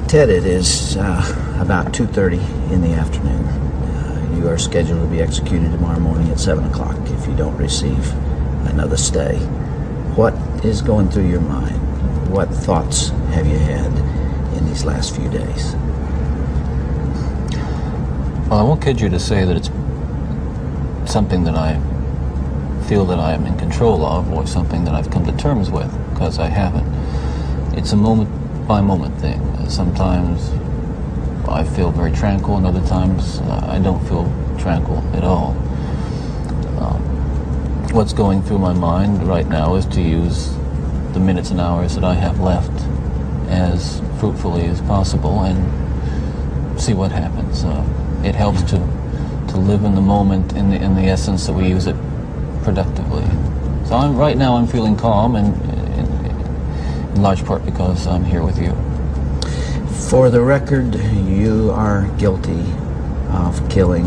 Ted, it is about 2:30 in the afternoon. You are scheduled to be executed tomorrow morning at 7 o'clock if you don't receive another stay. What is going through your mind? What thoughts have you had in these last few days? Well, I won't kid you to say that it's something that I feel that I am in control of, or something that I've come to terms with, because I haven't. It's a moment-by-moment thing. Sometimes I feel very tranquil, and other times I don't feel tranquil at all. What's going through my mind right now is to use the minutes and hours that I have left as fruitfully as possible and see what happens. It helps to live in the moment, in the essence that we use it productively. So right now I'm feeling calm, and in large part because I'm here with you. For the record, you are guilty of killing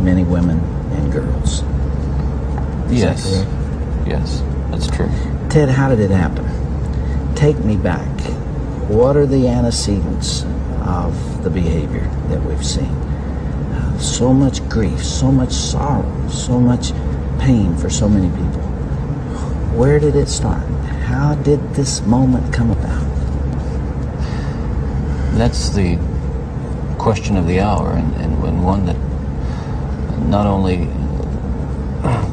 many women and girls. Is yes. that correct? Yes, that's true. Ted, how did it happen? Take me back. What are the antecedents of the behavior that we've seen? So much grief, so much sorrow, so much pain for so many people. Where did it start? How did this moment come about? That's the question of the hour, and one that not only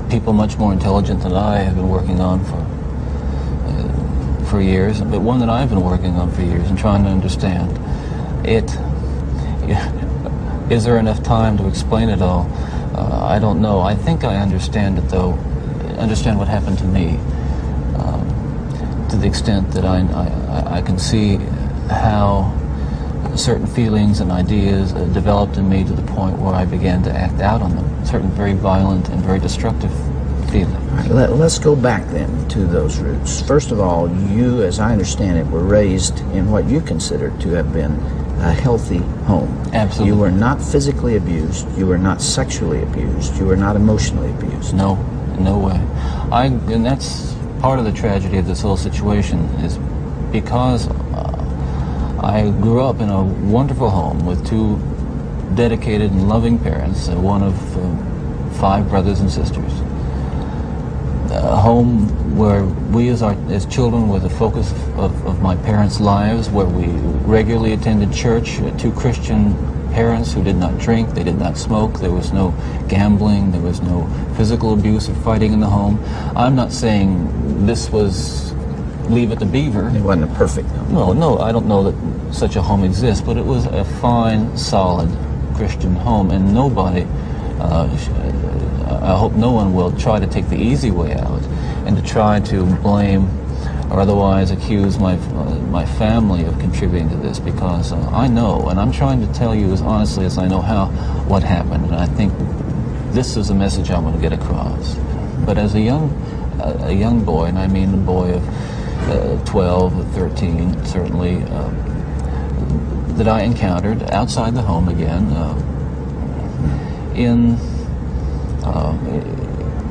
people much more intelligent than I have been working on for years, but one that I've been working on for years and trying to understand. Is there enough time to explain it all? I don't know. I think I understand it, though. Understand what happened to me, to the extent that I can see how certain feelings and ideas developed in me to the point where I began to act out on them. Certain very violent and very destructive feelings. All right, let's go back then to those roots. First of all, you, as I understand it, were raised in what you considered to have been a healthy home. Absolutely. You were not physically abused. You were not sexually abused. You were not emotionally abused. No, no way. And that's part of the tragedy of this whole situation, is because I grew up in a wonderful home with two dedicated and loving parents, one of 5 brothers and sisters. A home where we as children were the focus of my parents' lives, where we regularly attended church, 2 Christian parents who did not drink, they did not smoke, there was no gambling, there was no physical abuse or fighting in the home. I'm not saying this was Leave It to Beaver. It wasn't a perfect home. No, I don't know that such a home exists, but it was a fine, solid Christian home, and nobody, I hope no one will try to take the easy way out and to try to blame or otherwise accuse my family of contributing to this, because I know, and I'm trying to tell you as honestly as I know what happened, and I think this is a message I want to get across. But as a young boy, and I mean a boy of 12 or 13, certainly, that I encountered outside the home again, in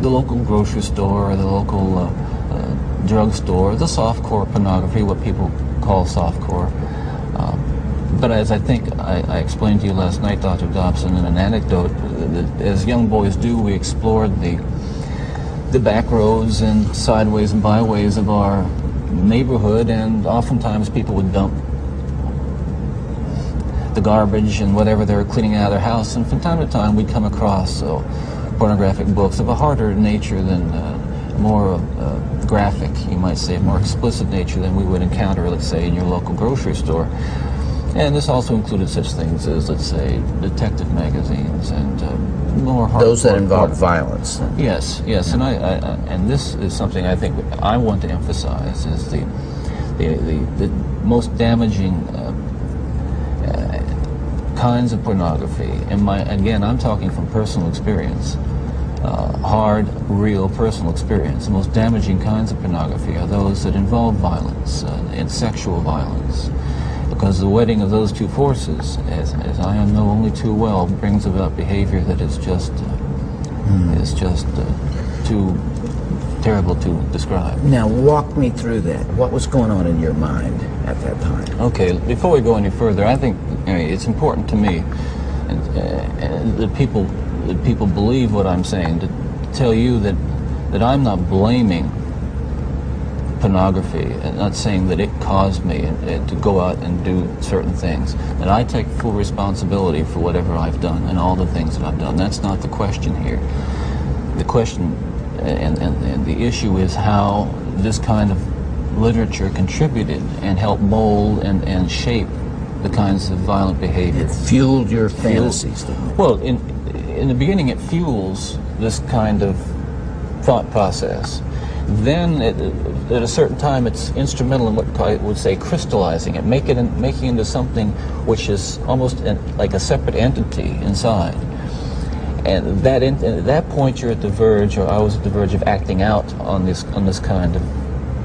the local grocery store, or the local drugstore, the softcore pornography, what people call softcore. But as I think I explained to you last night, Dr. Dobson, in an anecdote, that as young boys do, we explored the back roads and sideways and byways of our neighborhood, and oftentimes people would dump the garbage and whatever they were cleaning out of their house, and from time to time we'd come across pornographic books of a harder nature than more graphic, you might say, more explicit nature than we would encounter, let's say, in your local grocery store. And this also included such things as, let's say, detective magazines and more hardcore. Those that involve violence. Yes, yes, and and this is something I think I want to emphasize, is the most damaging kinds of pornography. And again, I'm talking from personal experience. Hard, real, personal experience. The most damaging kinds of pornography are those that involve violence and sexual violence, because the wedding of those two forces, as I know only too well, brings about behavior that is just too terrible to describe. Now, walk me through that. What was going on in your mind at that time? Okay, before we go any further, I think it's important to me, and that people believe what I'm saying, to tell you that I'm not blaming pornography and not saying that it caused me to go out and do certain things. That I take full responsibility for whatever I've done and all the things that I've done. That's not the question here. The question and the issue is how this kind of literature contributed and helped mold and shape the kinds of violent behavior. It fueled your fantasies, didn't it? Well, in the beginning it fuels this kind of thought process. Then at a certain time it's instrumental in what I would say crystallizing it, making it into something which is almost like a separate entity inside. And at that point you're at the verge, or I was at the verge of acting out on these kinds of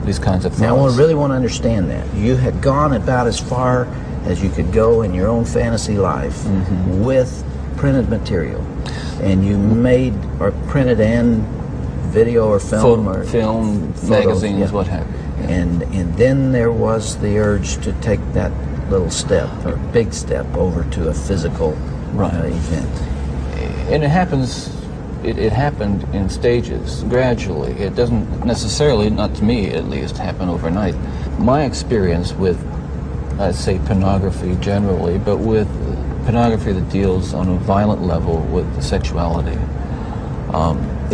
thoughts. Now I really want to understand that. You had gone about as far as you could go in your own fantasy life with printed material. And you made, or printed and video or film, or film, photos, magazines, what have you. Yeah. And then there was the urge to take that little step, or big step, over to a physical event. And it happens, it happened in stages, gradually. It doesn't necessarily, not to me at least, happen overnight. My experience with, I'd say, pornography generally, but with pornography that deals on a violent level with sexuality,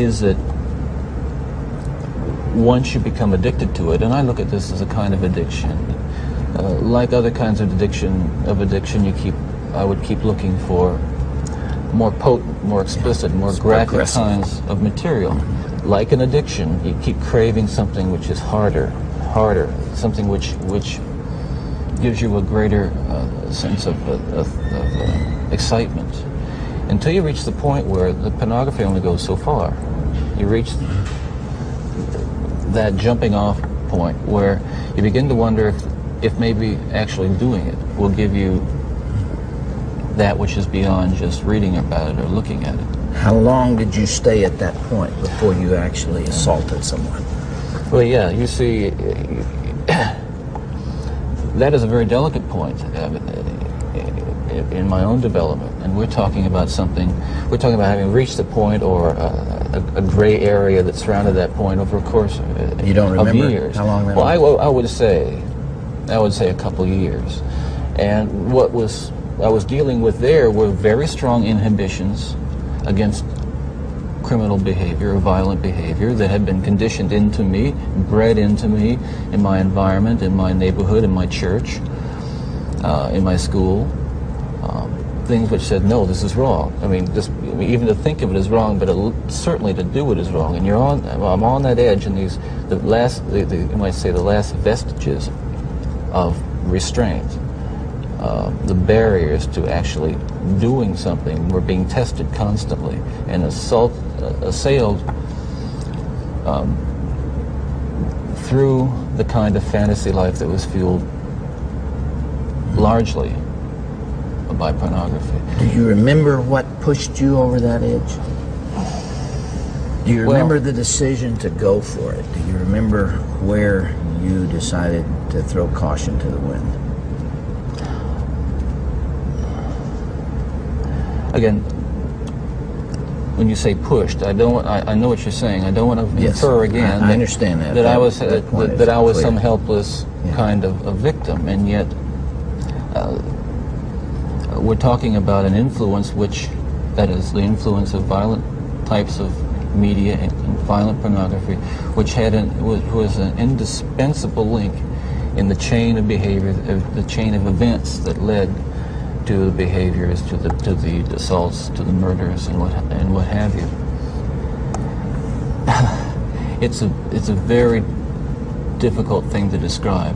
is that once you become addicted to it, and I look at this as a kind of addiction, like other kinds of addiction, I would keep looking for more potent, more explicit, more graphic kinds of material. Like an addiction, you keep craving something which is harder, something which gives you a greater sense of excitement, until you reach the point where the pornography only goes so far. You reach that jumping off point where you begin to wonder if maybe actually doing it will give you that which is beyond just reading about it or looking at it. How long did you stay at that point before you actually assaulted someone? Well, yeah, you see, that is a very delicate point in my own development, and we're talking about having reached the point, or a gray area that surrounded that point over a course of You don't remember years. How long that was? Well, I would say a couple years. And what I was dealing with there were very strong inhibitions against criminal behavior or violent behavior that had been conditioned into me, bred into me in my environment, in my neighborhood, in my church, in my school. Things which said, no, this is wrong. I mean, even to think of it is wrong, but certainly to do it is wrong. And I'm on that edge, and you might say the last vestiges of restraint. The barriers to actually doing something were being tested constantly and assailed through the kind of fantasy life that was fueled largely by pornography. Do you remember what pushed you over that edge? Do you remember the decision to go for it? Do you remember where you decided to throw caution to the wind? Again, when you say pushed, I know what you're saying. I don't want to infer again. I understand that. That I was some helpless kind of a victim, and yet we're talking about an influence that is the influence of violent types of media and violent pornography, which was an indispensable link in the chain of behavior, the chain of events that led to the behaviors, to the assaults, to the murders, and what have you. It's a very difficult thing to describe.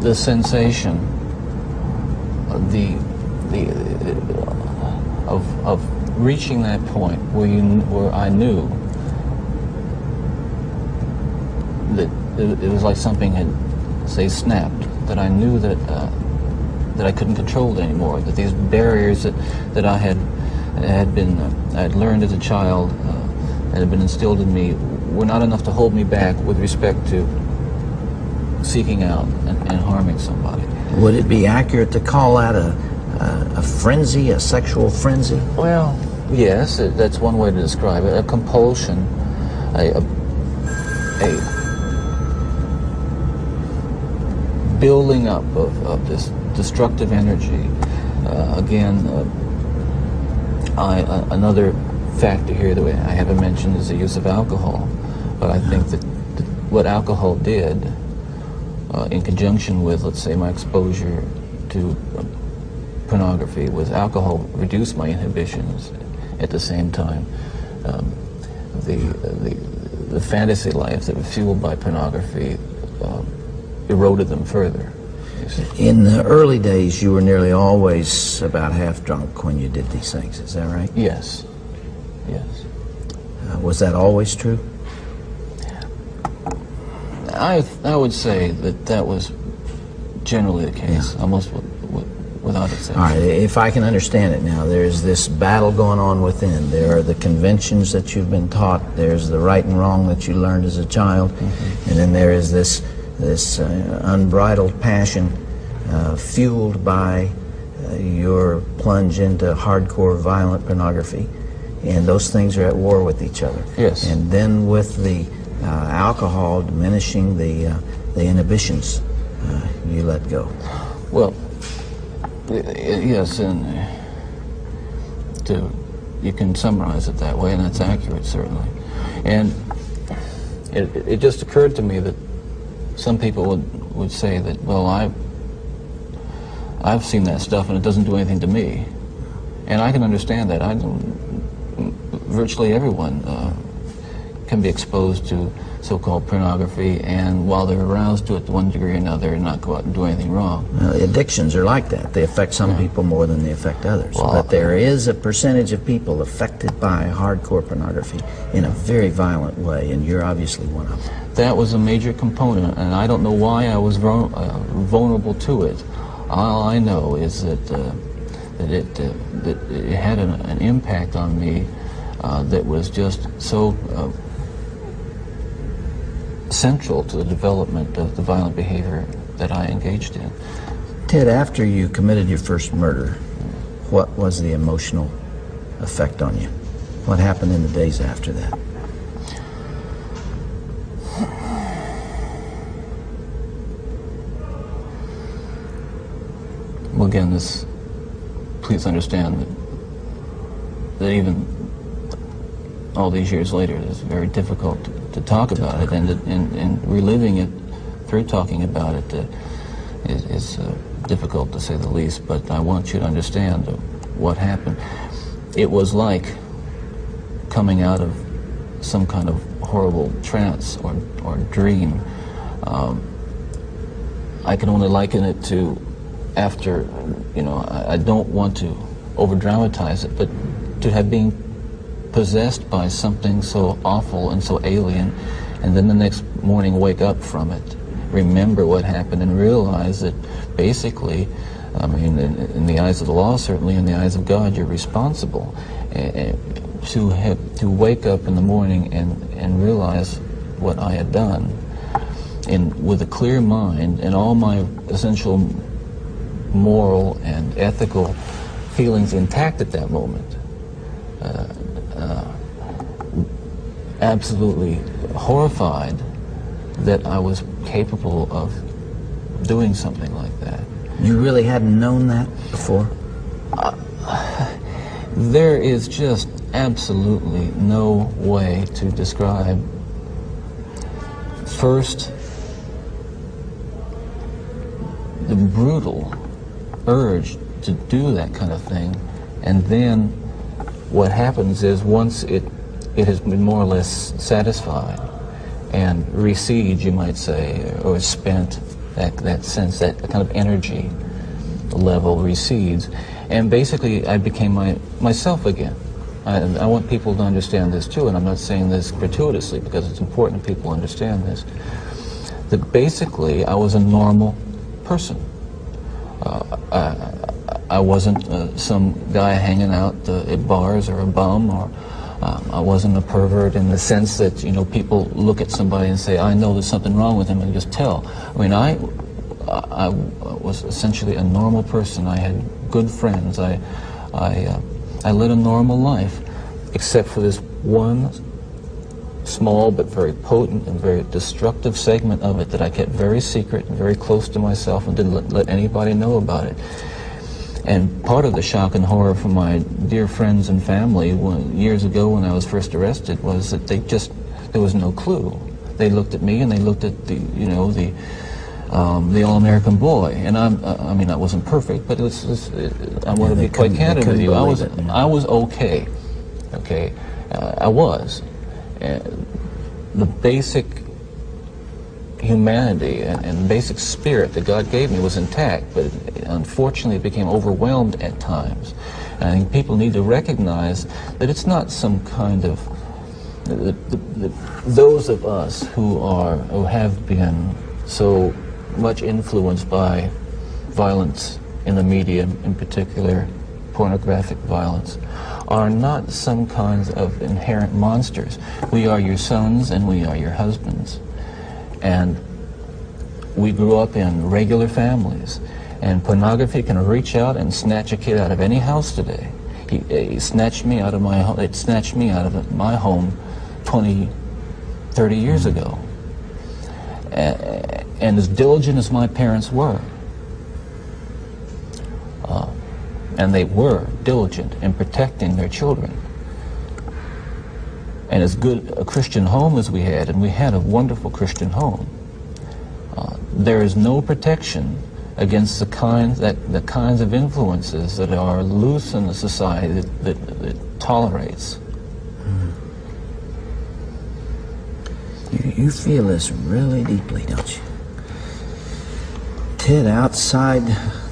The sensation, of reaching that point where I knew that it was like something had, say, snapped, that I knew that I couldn't control it anymore, that these barriers that I had I'd learned as a child, that had been instilled in me, were not enough to hold me back with respect to seeking out and harming somebody. Would it be accurate to call that a frenzy, a sexual frenzy? Well, yes, that's one way to describe it. A compulsion, a building up of this destructive energy. Another factor here that I haven't mentioned is the use of alcohol. But I think that what alcohol did, in conjunction with, let's say, my exposure to pornography, was alcohol reduced my inhibitions. At the same time, the fantasy life that was fueled by pornography eroded them further. In the early days, you were nearly always about half drunk when you did these things. Is that right? Yes. Yes. Was that always true? I would say that was generally the case, almost without exception. All right, if I can understand it now, there's this battle going on within. There are the conventions that you've been taught. There's the right and wrong that you learned as a child. And then there is this unbridled passion fueled by your plunge into hardcore violent pornography. And those things are at war with each other. Yes. And then with the alcohol diminishing the inhibitions, you let go. Well, yes, and you can summarize it that way, and that's accurate, certainly. And it just occurred to me that some people would say that, well, I've seen that stuff and it doesn't do anything to me. And I can understand that. Virtually everyone can be exposed to so-called pornography, and while they're aroused to it to one degree or another, not go out and do anything wrong. Addictions are like that. They affect some people more than they affect others. Well, but there is a percentage of people affected by hardcore pornography in a very violent way, and you're obviously one of them. That was a major component, and I don't know why I was vulnerable to it. All I know is that it had an impact on me that was just so central to the development of the violent behavior that I engaged in. Ted, after you committed your first murder, what was the emotional effect on you? What happened in the days after that? Well, again, please understand that even all these years later, it's very difficult to talk about it, and reliving it through talking about it is difficult, to say the least. But I want you to understand what happened. It was like coming out of some kind of horrible trance or dream. I can only liken it to, after, I don't want to over-dramatize it, but to have been possessed by something so awful and so alien, and then the next morning wake up from it, remember what happened, and realize that basically, I mean, in the eyes of the law, certainly in the eyes of God, you're responsible. To wake up in the morning and realize what I had done, and with a clear mind and all my essential moral and ethical feelings intact at that moment, absolutely horrified that I was capable of doing something like that. You really hadn't known that before? There is just absolutely no way to describe, first, the brutal urge to do that kind of thing, and then what happens is, once it has been more or less satisfied and recedes, you might say, or spent, that sense, that kind of energy level recedes, and basically I became myself again. I want people to understand this too, and I'm not saying this gratuitously because it's important that people understand this, that basically I was a normal person. I wasn't some guy hanging out at bars or a bum, or I wasn't a pervert in the sense that, you know, people look at somebody and say, I know there's something wrong with him, and just tell. I mean, I was essentially a normal person. I had good friends. I led a normal life, except for this one small but very potent and very destructive segment of it that I kept very secret and very close to myself and didn't let anybody know about it. And part of the shock and horror from my dear friends and family years ago when I was first arrested was that there was no clue. They looked at me and they looked at the all-American boy, and I mean, I wasn't perfect, but I want to be quite candid with you. I was okay. I was. The basic humanity and basic spirit that God gave me was intact, but unfortunately it became overwhelmed at times. And I think people need to recognize that it's not some kind of those of us who have been so much influenced by violence in the media, in particular pornographic violence, are not some kinds of inherent monsters. We are your sons and we are your husbands. And we grew up in regular families. And pornography can reach out and snatch a kid out of any house today. He snatched me out of my home. It snatched me out of my home 20, 30 years ago. And as diligent as my parents were, and they were diligent in protecting their children, and as good a Christian home as we had, and we had a wonderful Christian home, there is no protection against the kinds of influences that are loose in the society that tolerates. You feel this really deeply, don't you? Ted, outside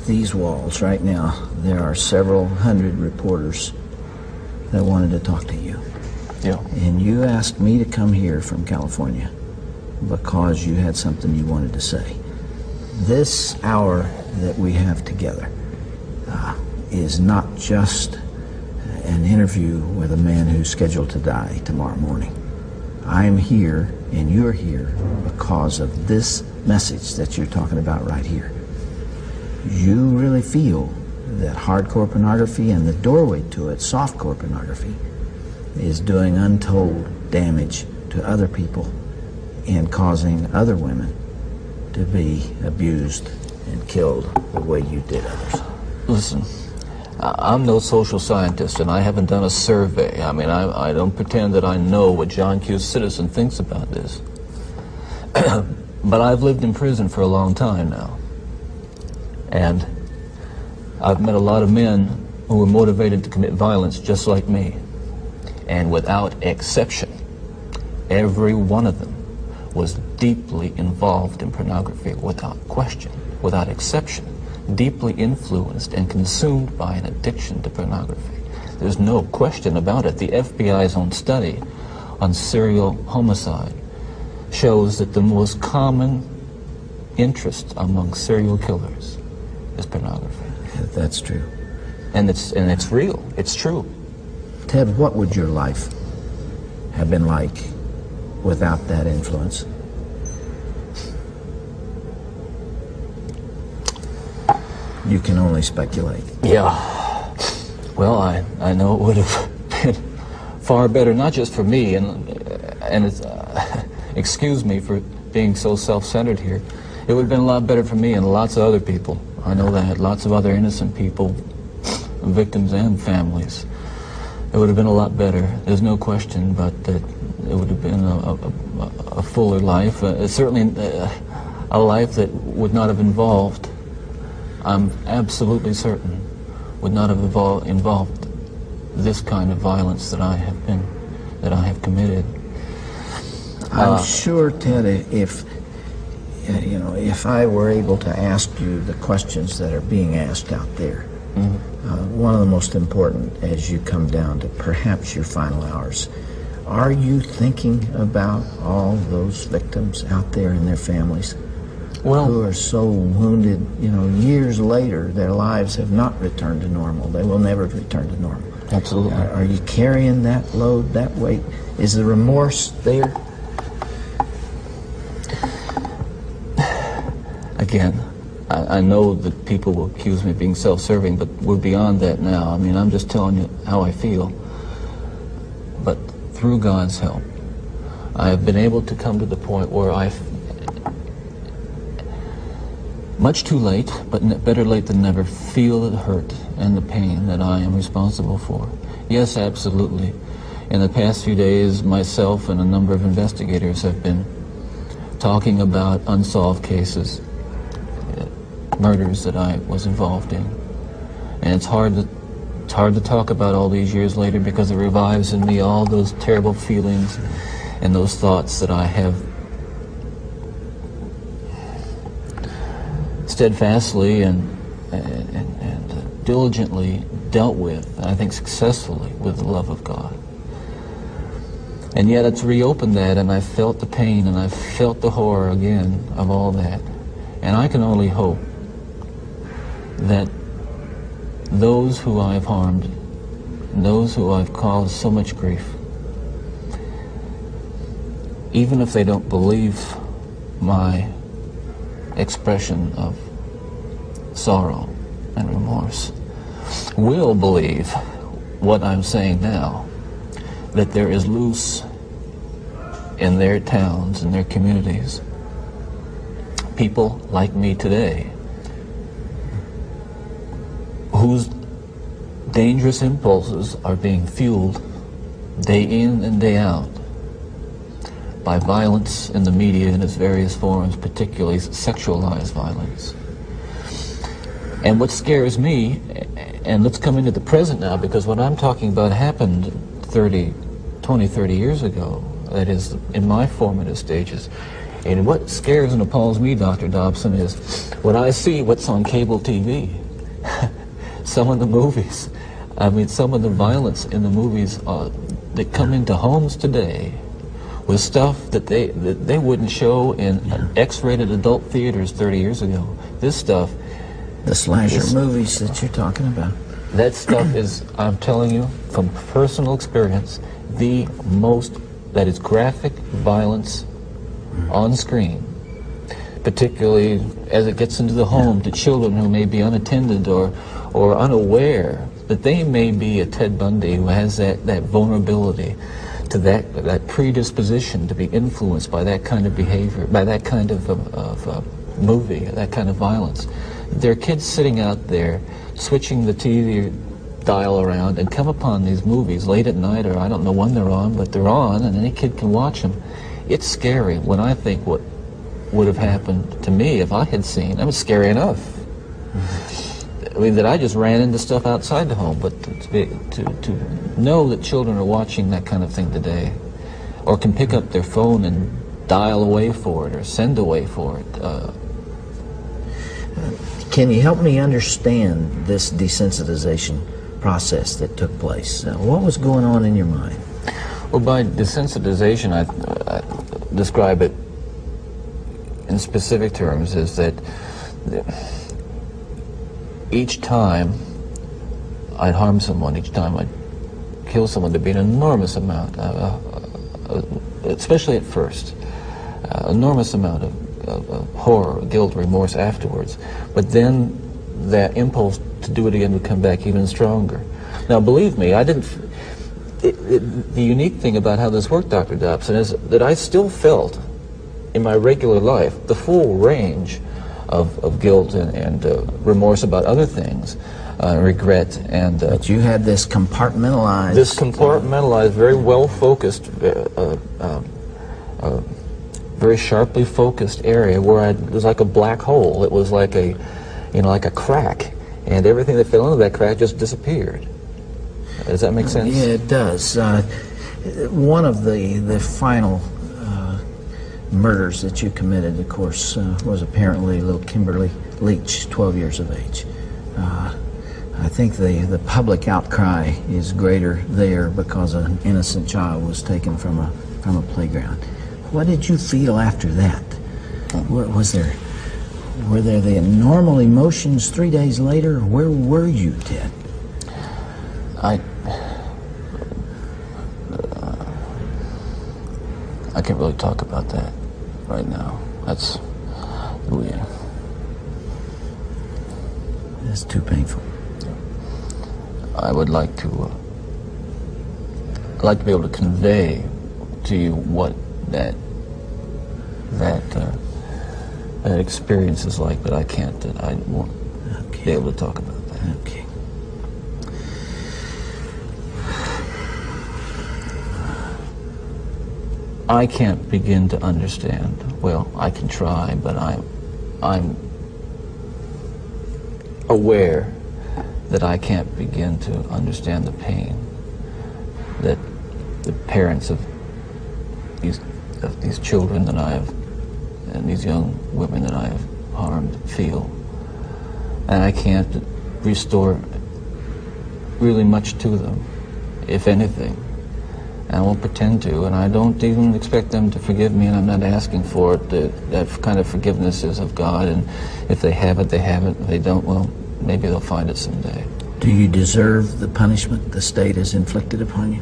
these walls right now, there are several hundred reporters that wanted to talk to you. Yeah. And you asked me to come here from California because you had something you wanted to say. This hour that we have together is not just an interview with a man who's scheduled to die tomorrow morning. I'm here and you're here because of this message that you're talking about right here. You really feel that hardcore pornography and the doorway to it, softcore pornography, is doing untold damage to other people and causing other women to be abused and killed the way you did others. Listen, I'm no social scientist, and I haven't done a survey. I mean, I don't pretend that I know what John Q. Citizen thinks about this. But I've lived in prison for a long time now. And I've met a lot of men who were motivated to commit violence just like me. And without exception, every one of them was deeply involved in pornography, without question, without exception, deeply influenced and consumed by an addiction to pornography. There's no question about it. The FBI's own study on serial homicide shows that the most common interest among serial killers is pornography. Yeah, that's true. And it's real. It's true. Ted, what would your life have been like without that influence? You can only speculate. Yeah. Well, I know it would have been far better, not just for me, and it's, excuse me for being so self-centered here. It would have been a lot better for me and lots of other people. I know that, lots of other innocent people, victims and families. It would have been a lot better. There's no question, but that it would have been a fuller life. Certainly a life that would not have involved, I'm absolutely certain, would not have involved this kind of violence that I have committed. I'm sure, Ted, if I were able to ask you the questions that are being asked out there, one of the most important as you come down to perhaps your final hours, are you thinking about all those victims out there and their families? Well, who are so wounded, years later, their lives have not returned to normal. They will never return to normal. Absolutely. Are you carrying that load, that weight? Is the remorse there? Again, I know that people will accuse me of being self-serving, but we're beyond that now. I mean, I'm just telling you how I feel. But through God's help, I have been able to come to the point where much too late, but better late than never, feel the hurt and the pain that I am responsible for. Yes, absolutely. In the past few days, myself and a number of investigators have been talking about unsolved cases, murders that I was involved in. And it's hard to talk about all these years later because it revives in me all those terrible feelings and those thoughts that I have steadfastly and diligently dealt with, and I think successfully, with the love of God. And yet it's reopened that, and I felt the pain and I felt the horror again of all that. And I can only hope that those who I've harmed, those who I've caused so much grief, even if they don't believe my expression of sorrow and remorse, will believe what I'm saying now, that there is loose in their towns and their communities people like me today whose dangerous impulses are being fueled day in and day out by violence in the media in its various forms, particularly sexualized violence. And what scares me, and let's come into the present now, because what I'm talking about happened 20, 30 years ago, that is, in my formative stages. And what scares and appalls me, Dr. Dobson, is when I see what's on cable TV, some of the movies, I mean, some of the violence in the movies that come into homes today with stuff that they wouldn't show in X-rated adult theaters 30 years ago. This stuff, the slasher movies that you're talking about, that stuff is, I'm telling you from personal experience, the most, that is graphic violence on screen, particularly as it gets into the home to children who may be unattended or unaware that they may be a Ted Bundy who has that vulnerability to that predisposition to be influenced by that kind of behavior, by that kind of movie, that kind of violence. There are kids sitting out there switching the TV dial around and come upon these movies late at night, or I don't know when they're on, but they're on and any kid can watch them. It's scary when I think what would have happened to me if I had seen. It was scary enough. I mean, that I just ran into stuff outside the home, but to know that children are watching that kind of thing today, or can pick up their phone and dial away for it or send away for it. Can you help me understand this desensitization process that took place? What was going on in your mind? Well, by desensitization, I describe it in specific terms is that each time I'd harm someone, each time I'd kill someone, there'd be an enormous amount, especially at first, enormous amount of horror, guilt, remorse afterwards. But then that impulse to do it again would come back even stronger. Now, believe me, I didn't. The unique thing about how this worked, Dr. Dobson, is that I still felt in my regular life the full range of guilt and remorse about other things, regret and... but you had this compartmentalized... This compartmentalized, very well-focused, very sharply focused area where it was like a black hole. It was like a, like a crack, and everything that fell into that crack just disappeared. Does that make sense? Yeah, it does. One of the final murders that you committed, of course, was apparently little Kimberly Leach, 12 years of age. I think the public outcry is greater there because an innocent child was taken from a playground. What did you feel after that? Was there Were there the normal emotions 3 days later? Where were you, Ted? I can't really talk about that right now. That's weird. It's too painful. I would like to. I'd like to be able to convey to you what that experience is like, but I can't. I won't be able to talk about that. Okay. I can't begin to understand. Well, I can try, but I'm aware that I can't begin to understand the pain that the parents of these children that I have, and these young women that I have harmed, feel. And I can't restore really much to them, if anything. And I won't pretend to, and I don't even expect them to forgive me, and I'm not asking for it. That kind of forgiveness is of God, and if they have it, they have it. If they don't, well, maybe they'll find it someday. Do you deserve the punishment the state has inflicted upon you?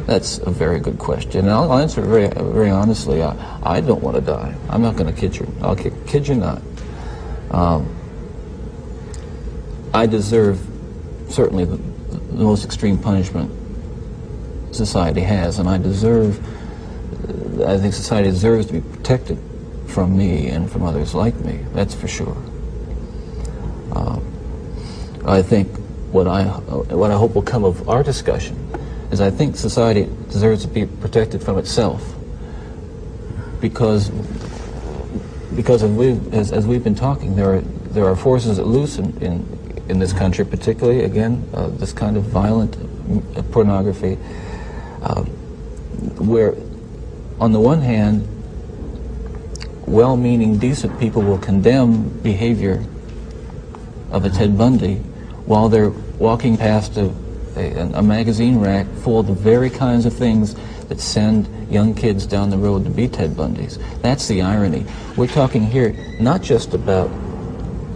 That's a very good question, and I'll answer it very honestly. I don't want to die. I'm not going to kid you. I'll kid you not. I deserve certainly the most extreme punishment society has, and I think society deserves to be protected from me and from others like me. That's for sure. I think what I hope will come of our discussion is I think society deserves to be protected from itself, because as we've been talking, there are forces at loose in this country, particularly, again, this kind of violent pornography, where, on the one hand, well-meaning, decent people will condemn behavior of a Ted Bundy while they're walking past a magazine rack full of the very kinds of things that send young kids down the road to be Ted Bundys. That's the irony. We're talking here not just about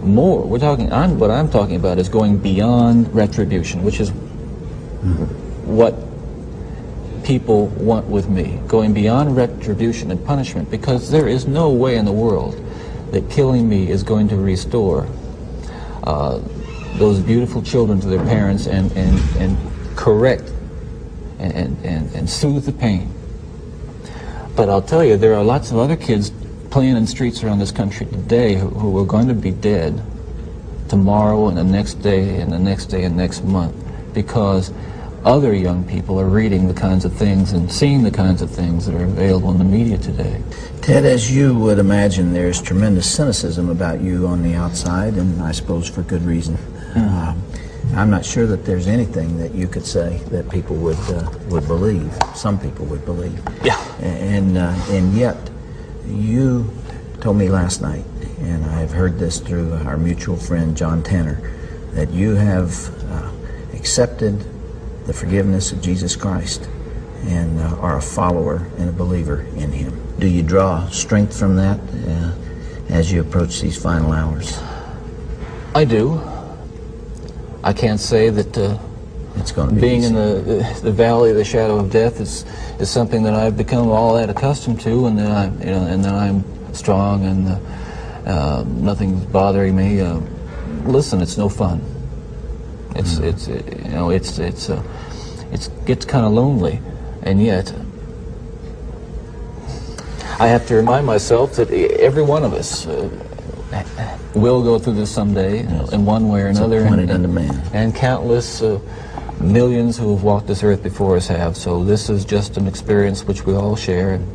more. We're talking. What I'm talking about is going beyond retribution, which is what people want with me. Going beyond retribution and punishment, because there is no way in the world that killing me is going to restore those beautiful children to their parents and correct and soothe the pain. But I'll tell you, there are lots of other kids playing in streets around this country today who are going to be dead tomorrow and the next day and the next day and next month, because other young people are reading the kinds of things and seeing the kinds of things that are available in the media today. Ted, as you would imagine, there's tremendous cynicism about you on the outside, and I suppose for good reason. I'm not sure that there's anything that you could say that people would believe. Some people would believe. Yeah. And yet, you told me last night, and I've heard this through our mutual friend John Tanner, that you have accepted the forgiveness of Jesus Christ and are a follower and a believer in Him. Do you draw strength from that as you approach these final hours? I do. I can't say that it's going to be being easy. in the valley of the shadow of death is something that I've become all that accustomed to, and that I'm strong and nothing's bothering me. Listen, it's no fun. It gets kind of lonely, and yet I have to remind myself that every one of us will go through this someday, in one way or another, and countless millions who have walked this earth before us have. So this is just an experience which we all share, and